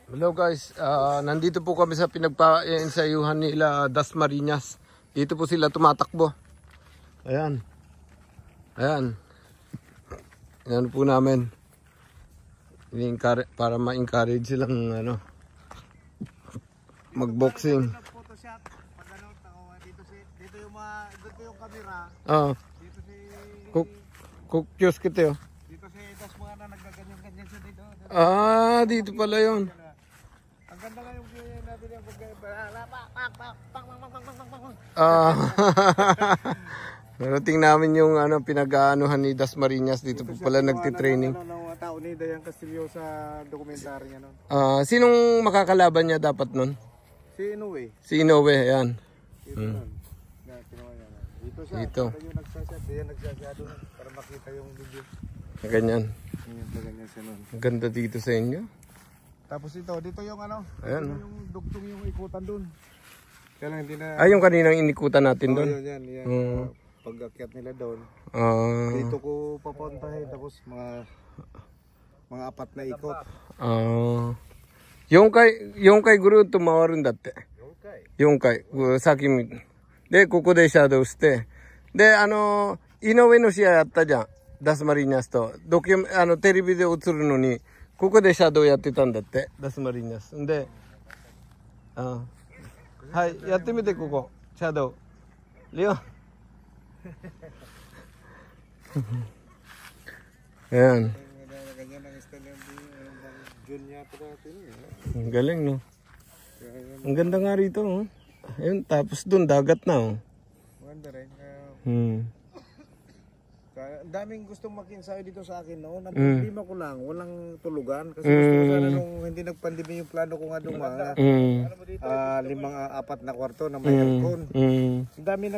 Hello guys, nandito po kami sa pinagpa-ensayuhan nila Dasmariñas. Dito po sila tumatakbo. Ayan. Ayan. Ayan po namin. Para ma-encourage silang mag-boxing. Dito yung camera. Oo. Dito si Kukyos kita yun. Dito si Das mga na naggaganyan-ganyan siya dito. Dito pala yun. Ang ganda nga yung natin yung Narating namin yung pinag-aanuhan ni Dasmariñas dito po pala nagtitraining. Mga tao ni Dayan Castillo sa dokumentaryo niya nun. Sinong makakalaban niya dapat nun? Si Inoue. Si Inoue, ayan. Dito siya. Dito. Yung nagsasyad. Dayan nagsasyad doon para makita yung video. Ganyan. Ganyan siya nun. Ang ganda dito sa inyo. Tapos dito yung Ayan. yung dugtong yung ikutan doon. Kaya lang hindi na... Yung kaninang inikutan natin doon. Yan. Pag-akyat nila doon. Dito ko papuntahin tapos mga 4 na ikot.4回ぐるっと回るんだって。4回。先見で、ここでシャドウして。で、井上の試合あったじゃん。ダスマリーニャスと。テレビで映るのに、ここでシャドウやってたんだって。ダスマリーニャス。で、はい、やってみて、ここ。シャドウ。リオン。Ayan. Ganyan ang style yung Jun yata natin. Ang galing, no? Ang ganda nga rito, oh. Ayun, tapos dun, dagat na, oh. Maganda rin. Ang daming gustong mag-ensayo dito sa akin noon. Ang problema ko lang, walang tulugan. Kasi gusto ko sana nung hindi nagpandemi yung plano ko nga doon mga 4 na kwarto na may aircon. Ang dami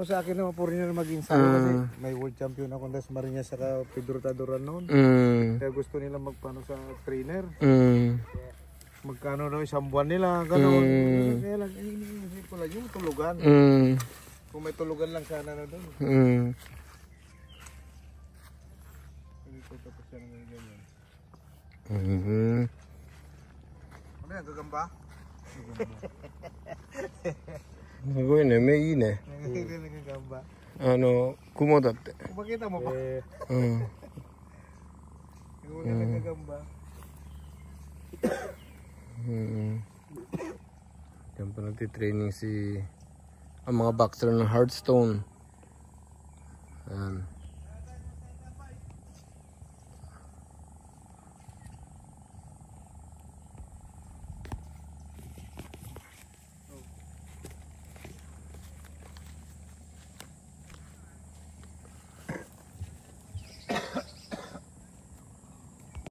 sa akin na mapuri na mag-ensayo kasi may world champion ako ng Dasmariñas saka Pedro Taduran noon. Kaya gusto nila magpano sa trainer. Magkano daw isang buwan nila, gano'n. Kaya lang, iniisip ko lang yung tulugan. Kung may tulugan lang sana na doon. Tapos yan ang ganyan. Ano yan, gagamba? Nagawin eh, may ine. Gagamba. Kumo datte. Kung makita mo ba? Gagamba na gagamba. Yan pa nagtitraining ang mga boxer ng Hearthstone. Ayan.